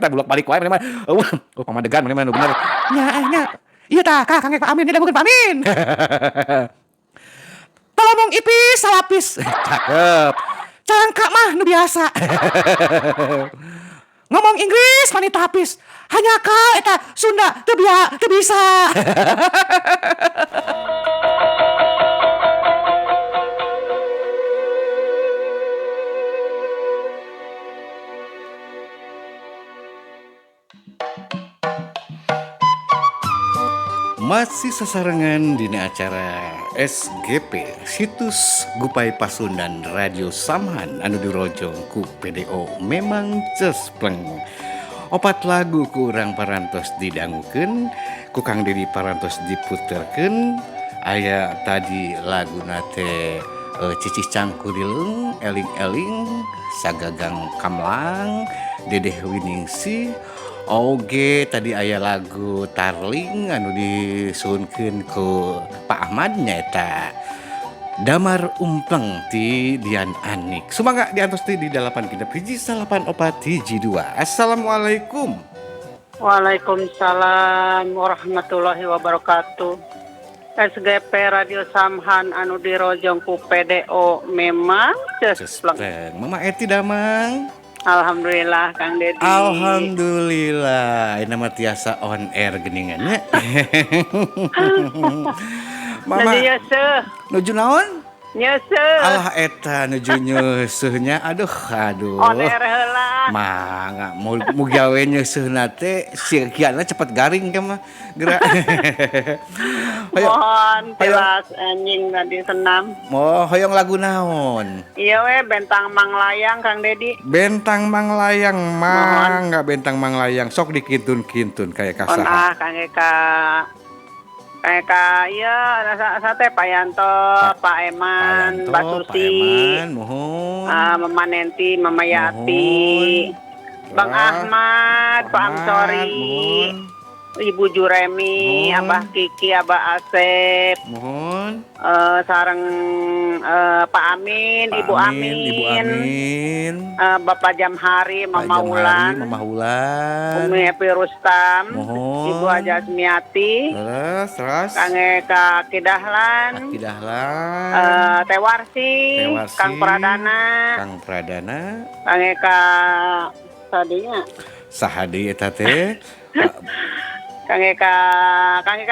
tah bolak-balik wae mana mah. Pamadegan mana mah nu bener. Nya. Ieu tah Kang Pak Amin nya bukan Pak Amin. Tolong ipis salapis. Cakep. Cangka mah nu biasa. Ngomong Inggris mani tapis. Hanya ka eta Sunda teu bisa. Masih sasarengan dina acara SGP Situs Gupai Pasundan Radio Samhan anu dirojong ku PDO memang cespleng. Opat lagu ku urang parantos didangukeun, ku Kang Dedi parantos diputerkeun. Aya tadi lagu nate Cicih Cangkurileng, Eling-eling, Sagagang Kamlang, Dedeh Winingsih. Oge tadi aya lagu Tarling anu disuunkeun ku Pak Ahmad nyaeta Damar Umpleng ti Dian Anik. Sumangga diantos ti di 891 Assalamualaikum. Waalaikumsalam warahmatullahi wabarakatuh. SGP Radio Samhan anu dirojong ku PDO memang cespleng. Mama Eti damang. Alhamdulillah Kang Dedi. Alhamdulillah. Ini mah tiasa on air geningannya. Mama. Jadi nyeseuh. Nuju naon? Nyeseuh. Alah eta nuju nyeseuhnya. Aduh. On air heula. Mangga mu gawe nyeseuhna teh sikianna cepet garing ke mah. Gerak. Mohon jelas anjing tadi senam. Hoyong lagu naon? Iya we Bentang Manglayang Kang Dedi. Bentang Manglayang mangga Bentang Manglayang sok dikintun-kintun kayak kasaha. Kayak iya sate Pak Yanto, Pak Eman, Mbak Susi, Mama Nenti, Mama Yati, Bang Ahmad, Pak Amsori, Ibu Juremi, Abah Kiki, Abah Asep, sareng Pak Amin, Ibu Amin, Bapak Jamhari, Mama Ulan, Umi Epi Rustam, Ibu Haja Asmiati, terus Kaki Dahlan, Tewarsi, Kang Pradana, Kange Sadinya, Sahadi eta teh. Kange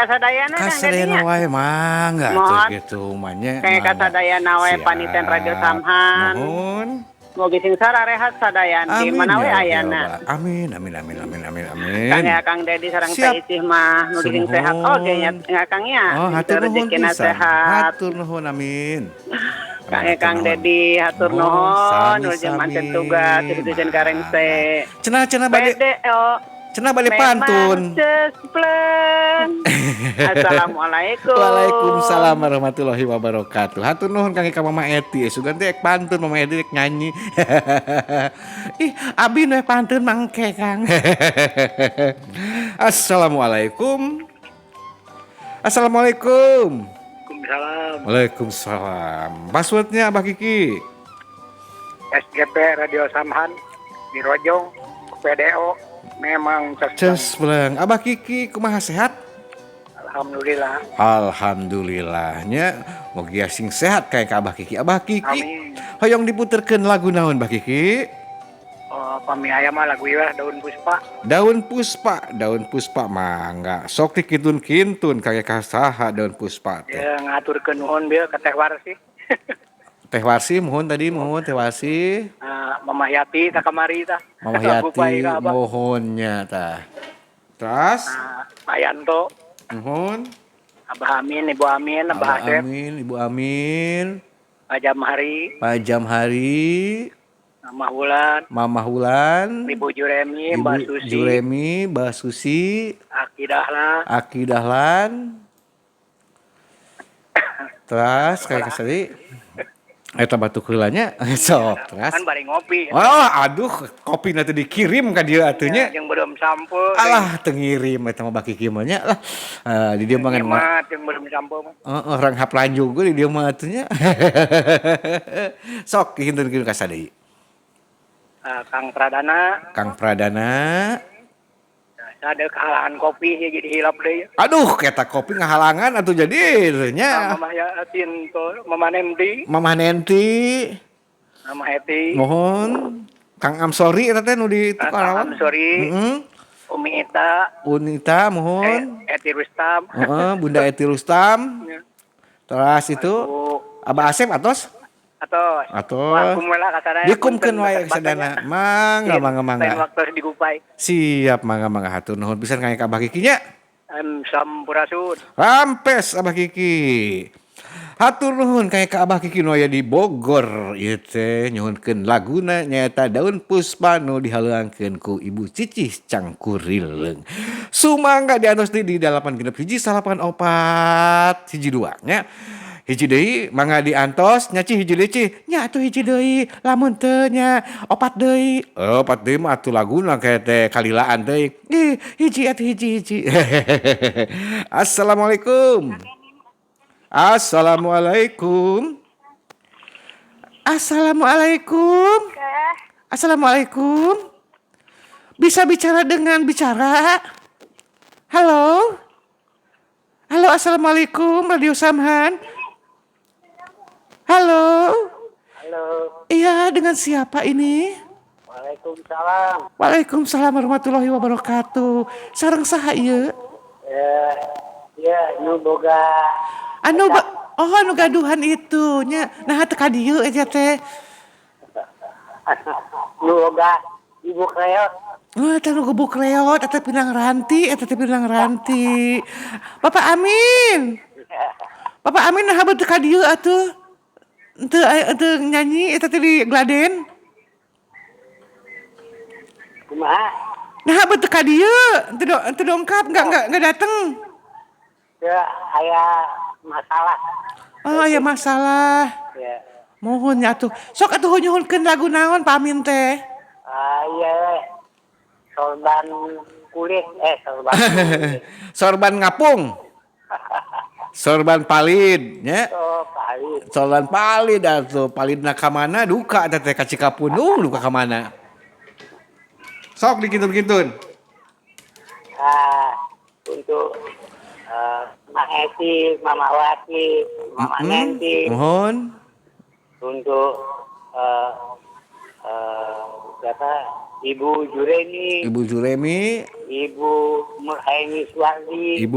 Sadayana Kasadayana wae mangga gitu manya. Kange Sadayana wae paniten Radio Samhan. Mohon. Mugi sing sararehat sadayan di mana we ayana. Amin. Kange Kang Dedi sareng Teh Isih mah mugi sing sehat oge nya Kang ya. Hatur nuhun rezekina sehat. Hatur nuhun amin. Kange Kang Dedi hatur nuhun urang manten tugas dibikin karengse. Cenah bade. Cenah balik pantun. Assalamualaikum. Waalaikumsalam warahmatullahi wabarakatuh. Hatur nuhun Kang ka Mama Eti. Sugan teh pantun Mama Eti rek nyanyi. Ih, abi nu pantun mangke Kang. Assalamualaikum. Waalaikumsalam. Passwordnya Abah Kiki. SGP Radio Samhan di Rojong PDO memang cespleng. Abah Kiki kumaha sehat? Alhamdulillahnya mugi sing sehat kayak Abah Kiki. Abah Kiki amin. Hoyong diputerkeun lagu naon Abah Kiki? Pami aya mah lagu ieu Daun Puspa mangga sok dikintun-kintun kayak kasaha Daun Puspa teh. Ya ngaturkeun nuhun bieu ka Teh Warsi. Teh Warsi mohon Teh Warsi. Mama Yati tak kamari tah. Mama Yati mohonnya tah. Terus Pak Yanto. Mohon. Abah Amin, Ibu Amin, Abah Asep. Ibu Amin. Pak Jamhari. Mama Hulan. Ibu Juremi, Mbak Susi. Aki Dahlan. Terus kayak tadi eta batu heulanya sok terus kan bari ngopi. Aduh kopi nanti dikirim ka dieu atunya yang belum sampul. Alah teu ngirim eta mah baki kieu mah nya lah di dieu mah yang belum sampul mah orang haplan juga di dieu mah atunya sok hintun-hintun ka sadeui Kang Pradana. Kang Pradana. Ada kehalangan kopi ya jadi hilap deh. Aduh, keta kopi ngahalangan atuh jadi nya. Mama Yatin tuh, Mama Nemdi, Mamah Nenti. Mama Heti, Mohon Kang Amsori eta teh nu di Tukarawan. Kang Amsori, Umi Ita, Unita mohon. Eti Rustam. Bunda Eti Rustam. Terus itu Abah Asep atos. Atos. Wah, kumela kasana. Dikumkeun wae sadana. Mangga. Lain waktu digupai. Siap mangga hatur nuhun pisan ka Abah Kiki nya. Sampurasun. Rampes Abah Kiki. Hatur nuhun ka Abah Kiki nu aya di Bogor ieu teh nyuhunkeun laguna nyaeta Daun Puspa nu dihaleuangkeun ku Ibu Cicih Cangkurileung. Sumangga diantos di 86184 nya. Hiji deui mangga diantos nya hiji deui nya atuh hiji deui lamun teu nya opat deui mah atuh laguna kayak teh kalilaan deui hiji. Assalamualaikum. Bisa bicara dengan bicara. Halo assalamualaikum Radio Samhan. Halo. Iya, dengan siapa ini? Waalaikumsalam warahmatullahi wabarakatuh. Sareng saha ieu? Nu boga. Anu gaduhan itu nya. Nah teu ka dieu eta teh. Nu boga ibu kreot. Eta nu gebuk reot eta pinang ranti. Bapak Amin nah teu ka dieu atuh. Teu nyanyi eta teh di Gladen. Kumaha? Nah teu ka dieu, teu dongkap enggak dateng. Ya, aya masalah. Oh, aya masalah. Ya. Mohon nya atuh. Sok atuh nyuhunkeun lagu naon Pak Amin teh? Iya. Sorban kulit. Sorban ngapung. Sorban palid nya. Palid. Sorban palid atuh. Palidna ka mana duka teh ka Cikapundung duka ka mana? Sok dikintun-kintun. Untuk Mak Eti, Mama Wati, Mama Nenti. Mohon. Untuk siapa? Ibu Juremi. Ibu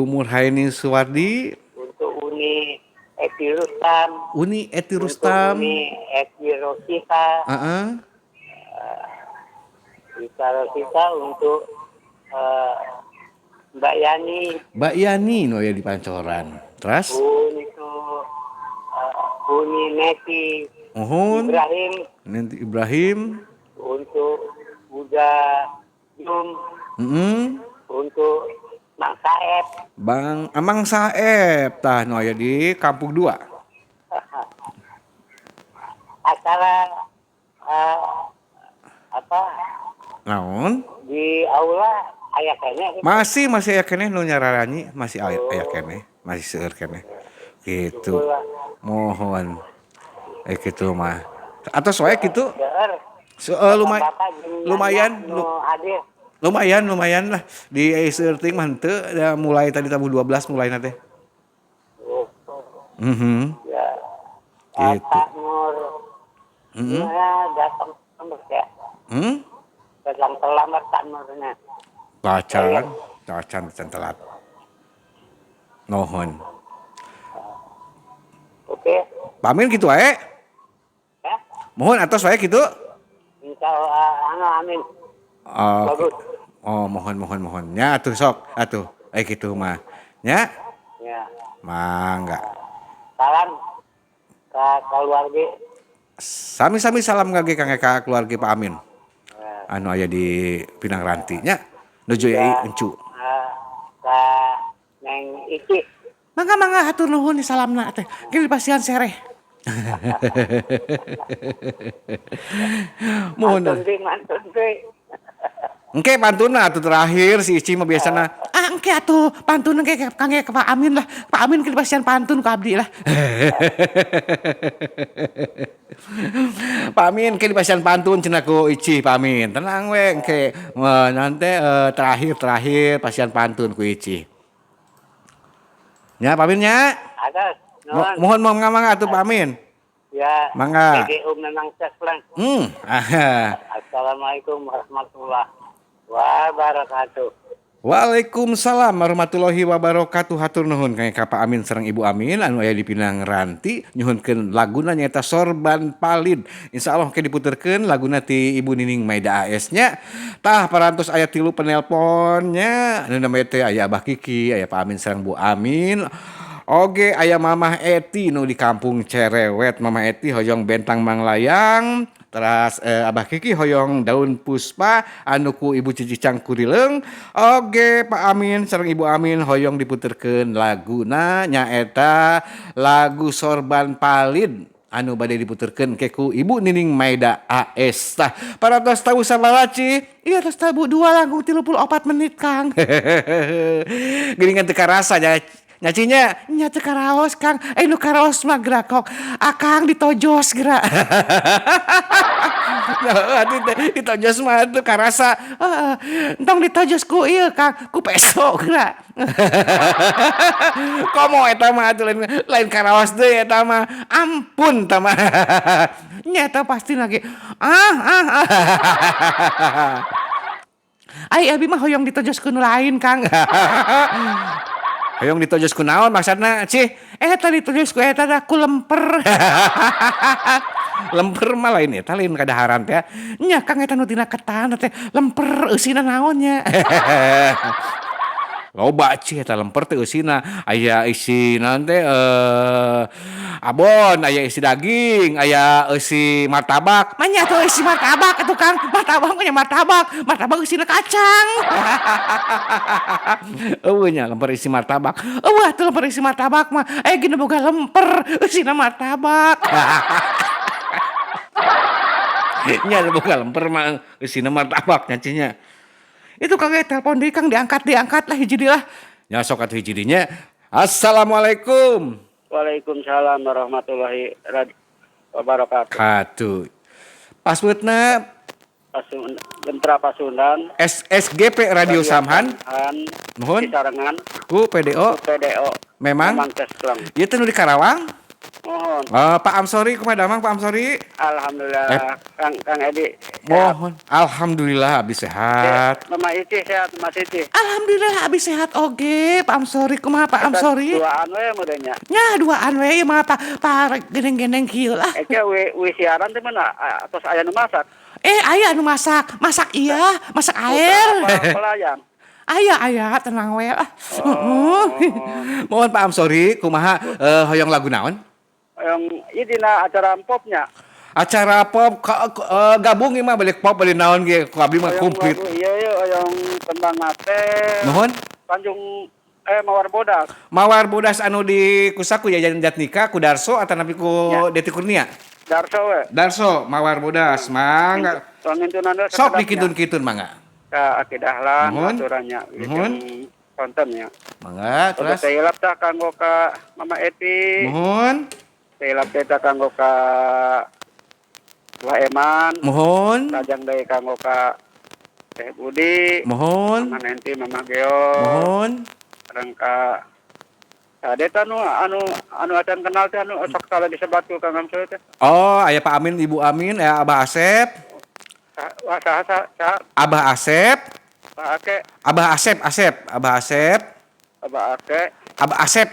Murhaini Suwardi. Untuk Uni Eti Rustam. Uni Eti Rosita. Rita Rosita untuk Mbak Yani no ya di Pancoran. Terus? Untuk Uni Neti. Neti Ibrahim. Untuk Buddha Jum. Untuk Mang Saeb. Amang Saeb tah no ya di Kampung 2. Acara Naon? Di aula aya keneh. Masih aya keneh nu nyararanyi, masih aya keneh, masih seueur keneh. Gitu. Mohon. Kitu mah. Atos wae kitu. Lumayan lah di seueur ting mah henteu ya mulai tadi tamu 12 mulai teh. Ya. Gitu. Ya datang terlambat ya. Datang terlambat tanurnya. Cacan telat. Mohon. Oke. Pamin gitu wae. Ya. Mohon atos wae gitu. Insyaallah amin. Bagus. Oh, mohon. Nya atuh sok, atuh. Kitu mah. Nya? Ya. Mangga. Salam ke keluarga. Sami-sami salam kangge ka keluarga Pak Amin. Anu aya di Pinang Ranti nya. Nuju ya encu. Ka Neng Iki. Mangga hatur nuhun salamna teh. Gil pasian sereh. Mohon. Mantun. Engke pantuna atuh terakhir si Ici mah biasana. Engke atuh pantun engke kangge ke Pak Amin lah. Pak Amin ke pasian pantun ku abdi lah. Pak Amin ke pasian pantun cenah ku Ici Pak Amin. Tenang we engke nanti terakhir pasian pantun ku Ici. Nya Pak Amin nya. Ada. Mohon mangga atuh Pak Amin. Ya. Mangga. Memang cespleng. Assalamualaikum warahmatullahi wabarakatuh. Waalaikumsalam warahmatullahi wabarakatuh. Hatur nuhun kang Pak Amin sareng Ibu Amin anu aya di Pinang Ranti nyuhunkeun laguna nyaeta Sorban Palid. Insyaallah ke diputerkeun laguna ti Ibu Nining Maida AS nya. Tah parantos aya 3 penelponnya. Anu namanya teh aya Abah Kiki, aya Pak Amin sareng Bu Amin. Oge aya Mamah Eti nu di kampung Cerewet. Mamah Eti hoyong Bentang Manglayang. Teras Abah Kiki hoyong Daun Puspa anu ku Ibu Cici Cangkurileung. Oge Pak Amin sareng Ibu Amin hoyong diputerkeun laguna nyaeta lagu Sorban Palid anu bade diputerkeun ke ku Ibu Nining Maida AS. Tah parantos tahu sabaraci? Iya tos tahu 2 lagu 34 menit Kang. Geuningan teu karasa nyacinya nya teu karaos Kang. Nu karaos mah geura kok akang ditojos geura. Ditojos mah teu karasa. Entong ditojos ku ieu Kang, ku peso geura. Komo eta mah atuh lain karaos deui eta mah. Ampun eta mah. Nya eta pasti lagi. Ai abi mah hoyong ditojos ku nu lain Kang. Hoyong ditojos ku naon maksudna Cih? Eta ditojos ku eta ku lemper. Lemper mah lain eta lain kadaharan teh. Nya Kang eta nu tina ketan teh lemper eusina naonnya. Loba Cih eta lemper teh eusina aya isi teh abon, aya isi daging, aya isi martabak. Manya tuh isi martabak atuh Kang. Martabak nya martabak isina kacang. Eueuh nya lemper isi martabak. Eueuh atuh lemper isi martabak mah gini boga lemper isina martabak. Nya boga lemper mah isina martabak nyacinya. Itu Kang telepon deui Kang diangkat lah hiji deui lah. Nya sok atuh hiji dinya. Assalamualaikum. Waalaikumsalam warahmatullahi wabarakatuh. Katu. Passwordna Gentra Pasundan. SGP Radio Samhan. Nuhun. Sarengan. Ku PDO. Memang. Ieu teh nu di Karawang. Mohon. Pak Amsori kumaha damang Pak Amsori? Alhamdulillah. Kang Edi. Mohon. Alhamdulillah abdi sehat. Mama Ici sehat, Mas Ici. Alhamdulillah abdi sehat oge. Pak Amsori kumaha Pak Amsori? Duaan we mudanya. Nya duaan we mah Pak gendeng-gendeng kieu lah. We siaran teh mana atos aya nu masak. Aya nu masak. Masak iya, masak air. Pelayan. Aya tenang we lah. Mohon Pak Amsori kumaha hoyong lagu naon? Yang ieu dina acara popnya. Acara pop gabung mah balik pop balik naon ge ku abdi mah komplit. Iya yang tembang nate. Nuhun. Tanjung Mawar Bodas. Mawar Bodas anu di kusaku ya Jatnika ku Darso atau napi ku Deti Kurnia? Darso Mawar Bodas mangga. Sok dikitun-kitun mangga. Ka Akidahlan aturannya. Nuhun. Kontennya. Mangga terus. Sailap tah kanggo ka Mama Eti. Nuhun. Sailap teh kanggo ka Wah Eman. Mohon. Rajang deui kanggo ka Teh Budi. Mohon. Mama Nenti, Mama Geo. Mohon. Sareng ka Deta anu acan kenal teh anu sok salah disebat ku Kang Amsoy teh. Oh, aya Pak Amin, Ibu Amin, aya Abah Asep. Abah Asep. Pak Ake. Abah Asep. Abah Ake.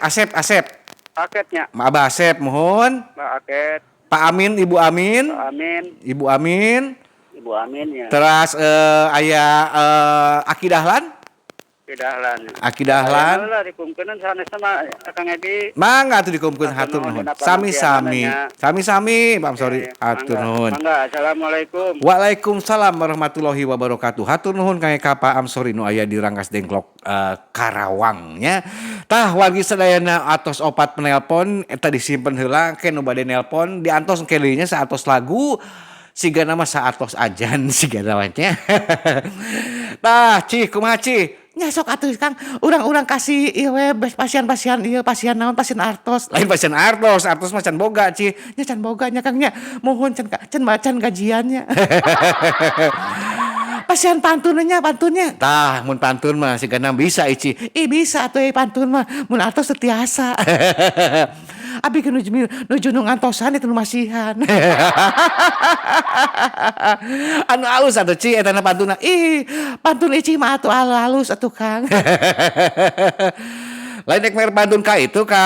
Asep. Paketnya. Abah Asep, mohon. Pak Aket. Pak Amin, Ibu Amin. Pak Amin. Ibu Amin. Ibu Amin ya. Terus aya Aki Dahlan. Aki Dahlan. Lah dikumpulkeun sanes sama Kang Edi. Mangga atuh dikumpulkeun hatur nuhun. Sami-sami Pak Amsori hatur nuhun. Mangga assalamualaikum. Waalaikumsalam warahmatullahi wabarakatuh. Hatur nuhun kang Pak Amsori nu aya di Rangkas Dengklok Karawang nya. Tah wagi sadayana atos opat penelpon eta disimpen heula ke nu bade nelpon diantos engke nya saatos lagu. Siga nama saatos ajan siga namanya. Tah, Ci, kumaha Ci? Nya sok atuh Kang, urang kasih ieu we pasien-pasien ieu pasien naon pasien artos. Lain pasien artos mah can boga Ci. Nya can boga nya Kang nya. Mohon can gajiannya. Pasien pantunnya. Tah, mun pantun mah sigana bisa Ici. Bisa atuh pantun mah. Mun artos teu tiasa. Abi ke nuju nu ngantosan itu nu masihan. Anu alus atuh Ci eta na pantuna. Pantun Ici mah atuh halus atuh Kang. Lain nek mer pantun ka itu ka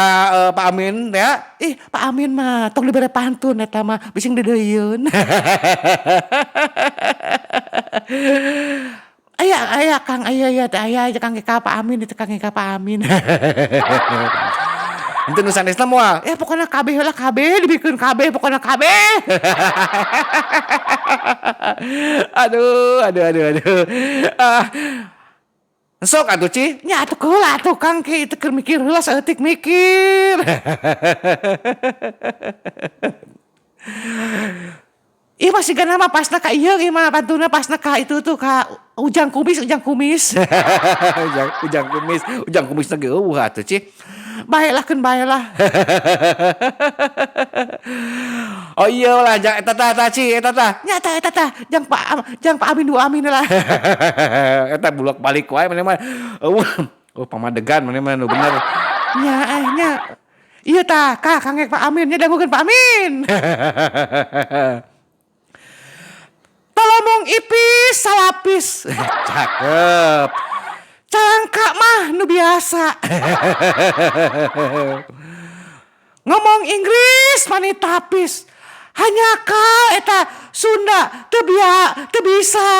Pak Amin ya. Pak Amin mah tong dibere pantun eta mah bising dideuyeun. Aya Kang aya Kang ka Pak Amin itu Kang ka Pak Amin. Itu nu sanesna moal. Pokona kabeh lah kabeh dibikeun kabeh pokona kabeh. Aduh. Sok atuh Ci. Nya atuh heula atuh Kang ki teu keur mikir heula saeutik mikir. Iya masih gana mah pasna ka ieu mah pantuna pasna ka itu tuh ka ujang kumis. Ujang kumis lagi eueuh atuh Ci. Baiklah. Oh iya lah jang eta tah Ci eta tah. Nya eta tah jang Pak Amin dua Amin lah. Eta bulak-balik wae mane mah. Pamadegan mane mah nu bener. Nya. Ieu tah Kang Pak Amin nya dangukeun Pak Amin. Tolomong ipis salapis. Cakep. Calangka mah nu biasa. Ngomong Inggris mani tapis. Hanya ka eta Sunda teu bisa.